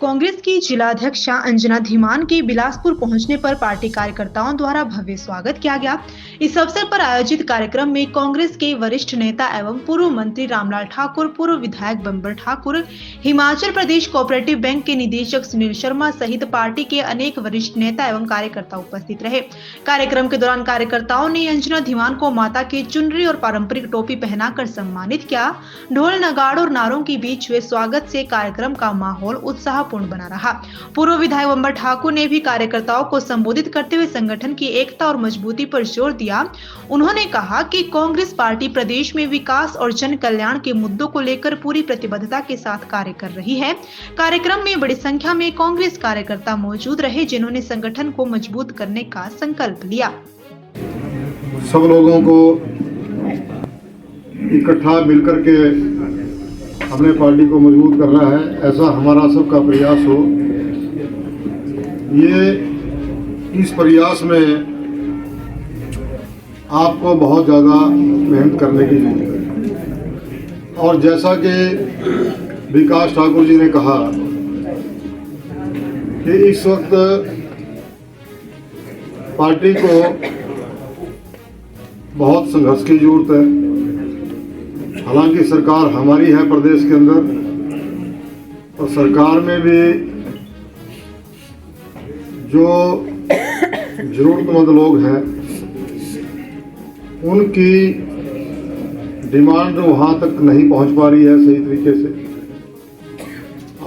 कांग्रेस की जिलाध्यक्षा अंजना धीमान के बिलासपुर पहुंचने पर पार्टी कार्यकर्ताओं द्वारा भव्य स्वागत किया गया। इस अवसर पर आयोजित कार्यक्रम में कांग्रेस के वरिष्ठ नेता एवं पूर्व मंत्री रामलाल ठाकुर, पूर्व विधायक बंबर ठाकुर, हिमाचल प्रदेश कोऑपरेटिव बैंक के निदेशक सुनील शर्मा सहित पार्टी के अनेक वरिष्ठ नेता एवं कार्यकर्ता उपस्थित रहे। कार्यक्रम के दौरान कार्यकर्ताओं ने अंजना धीमान को माता की चुनरी और पारंपरिक टोपी पहनाकर सम्मानित किया। ढोल नगाड़ों और नारों के बीच हुए स्वागत से कार्यक्रम का माहौल उत्साहपूर्ण बना रहा। पूर्व विधायक बंबर ठाकुर ने भी कार्यकर्ताओं को संबोधित करते हुए संगठन की एकता और मजबूती पर जोर दिया। उन्होंने कहा कि कांग्रेस पार्टी प्रदेश में विकास और जन कल्याण के मुद्दों को लेकर पूरी प्रतिबद्धता के साथ कार्य कर रही है। कार्यक्रम में बड़ी संख्या में कांग्रेस कार्यकर्ता मौजूद रहे, जिन्होंने संगठन को मजबूत करने का संकल्प लिया। सब लोगों को इकट्ठा मिलकर के अपने पार्टी को मजबूत करना है, ऐसा हमारा सबका प्रयास हो। ये इस प्रयास में आपको बहुत ज़्यादा मेहनत करने की जरूरत है। और जैसा कि विकास ठाकुर जी ने कहा कि इस वक्त पार्टी को बहुत संघर्ष की जरूरत है। हालांकि सरकार हमारी है प्रदेश के अंदर, और सरकार में भी जो जरूरतमंद लोग हैं उनकी डिमांड वहाँ तक नहीं पहुँच पा रही है सही तरीके से।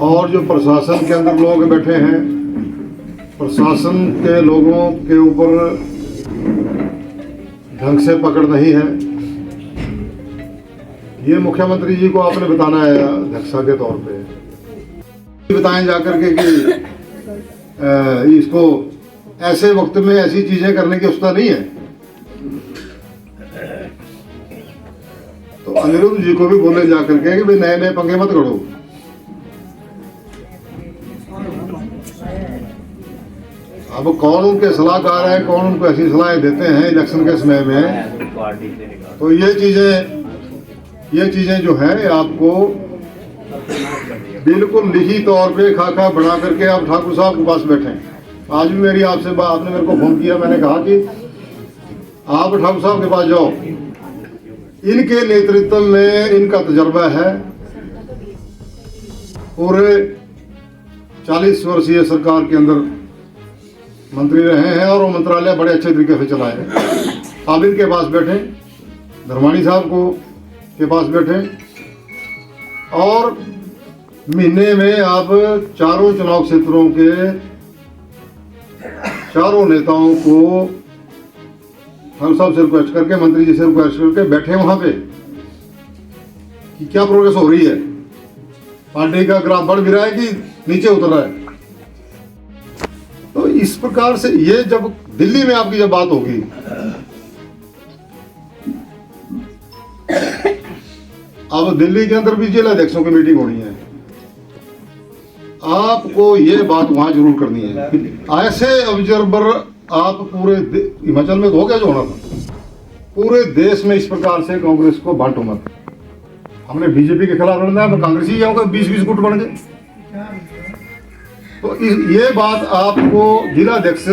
और जो प्रशासन के अंदर लोग बैठे हैं, प्रशासन के लोगों के ऊपर ढंग से पकड़ नहीं है। ये मुख्यमंत्री जी को आपने बताना है अध्यक्षा के तौर पे, बताएं जाकर के कि इसको ऐसे वक्त में ऐसी चीजें करने की उसका नहीं है। तो अनिरुद्ध जी को भी बोले जाकर के कि भाई नए नए पंगे मत करो। अब कौन उनके सलाहकार है, कौन उनको ऐसी सलाहें देते हैं इलेक्शन के समय में, तो ये चीजें जो है आपको बिल्कुल लिखित तौर पे खाका बना करके आप ठाकुर साहब के पास बैठे। आज भी मेरी आपसे आपने मेरे को फोन किया, मैंने कहा कि आप ठाकुर साहब के पास जाओ, इनके नेतृत्व में इनका तजर्बा है। पूरे 40 वर्षीय सरकार के अंदर मंत्री रहे हैं और वो मंत्रालय बड़े अच्छे तरीके से चलाए हैं। आप इनके पास बैठे, धर्माणी साहब को के पास बैठे, और महीने में आप चारों चुनाव क्षेत्रों के चारों नेताओं को हम सब से रिक्वेस्ट करके, मंत्री जी से रिक्वेस्ट करके बैठे वहां पे कि क्या प्रोग्रेस हो रही है, पार्टी का ग्राफ बढ़ भी रहा है कि नीचे उतर रहा है। तो इस प्रकार से ये जब दिल्ली में आपकी जब बात होगी, अब दिल्ली के अंदर भी जिला अध्यक्षों की मीटिंग होनी है, आपको ये बात वहां जरूर करनी है। ऐसे ऑब्जर्वर आप पूरे हिमाचल में तो हो गया जो होना था, पूरे देश में इस प्रकार से कांग्रेस को बांटो मत। हमने बीजेपी के खिलाफ लड़ना है, मैं कांग्रेसी जाऊंगा, 20-20 गुट बन गए। तो ये बात आपको जिला अध्यक्ष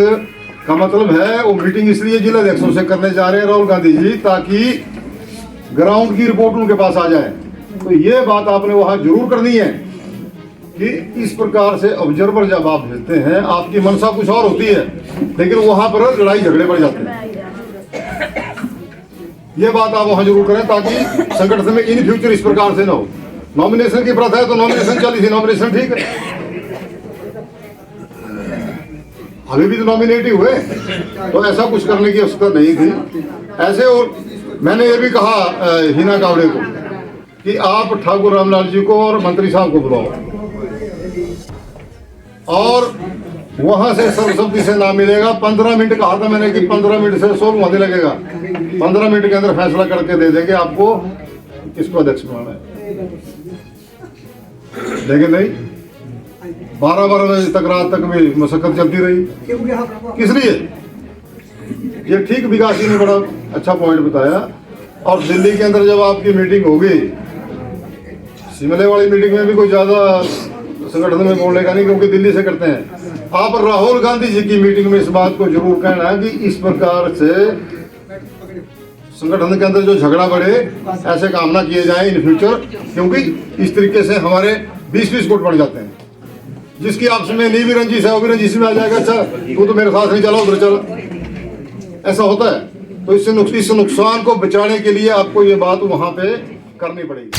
का मतलब है, वो मीटिंग इसलिए जिला अध्यक्षों से करने जा रहे हैं राहुल गांधी जी, ताकि ग्राउंड की रिपोर्ट उनके पास आ जाए। तो ये बात आपने वहां जरूर करनी है कि इस प्रकार से ऑब्जर्वर जब आप भेजते हैं, आपकी मनसा कुछ और होती है, लेकिन वहां पर लड़ाई झगड़े बढ़ जाते हैं। ये बात आप वहां जरूर करें ताकि संगठन में इन फ्यूचर इस प्रकार से ना हो। नॉमिनेशन की प्रथा है तो नॉमिनेशन चली थी, नॉमिनेशन ठीक है, अभी भी तो नॉमिनेट ही हुए, तो ऐसा कुछ करने की आवश्यकता नहीं थी। ऐसे, और मैंने ये भी कहा हिना कावड़े को कि आप ठाकुर रामलाल जी को और मंत्री साहब को बुलाओ, और वहां से सर्वसम्मति से नाम मिलेगा। 15 मिनट कहा था मैंने कि 15 मिनट से 16 महीने लगेगा, 15 मिनट के अंदर फैसला करके दे देंगे आपको किसको अध्यक्ष बनाना है। लेकिन नहीं, 12-12 बजे तक रात तक भी मशक्कत चलती रही। किस लिए? ये ठीक विकास जी ने बड़ा अच्छा पॉइंट बताया। और दिल्ली के अंदर जब आपकी मीटिंग होगी, शिमले वाली मीटिंग में भी कोई ज्यादा संगठन में बोलने का नहीं, क्योंकि दिल्ली से करते हैं। आप राहुल गांधी जी की मीटिंग में इस बात को जरूर कहना है कि इस प्रकार से संगठन के अंदर जो झगड़ा बढ़े, ऐसे काम ना किए जाए इन फ्यूचर, क्योंकि इस तरीके से हमारे 20-20 गुट बढ़ जाते हैं। जिसकी आपस में नहीं भी रंजिश है वो भी रंजिश में आ जाएगा, अच्छा तू तो मेरे साथ नहीं चला उधर चला, ऐसा होता है। तो इस नुकसान को बचाने के लिए आपको ये बात वहां पे करनी पड़ेगी।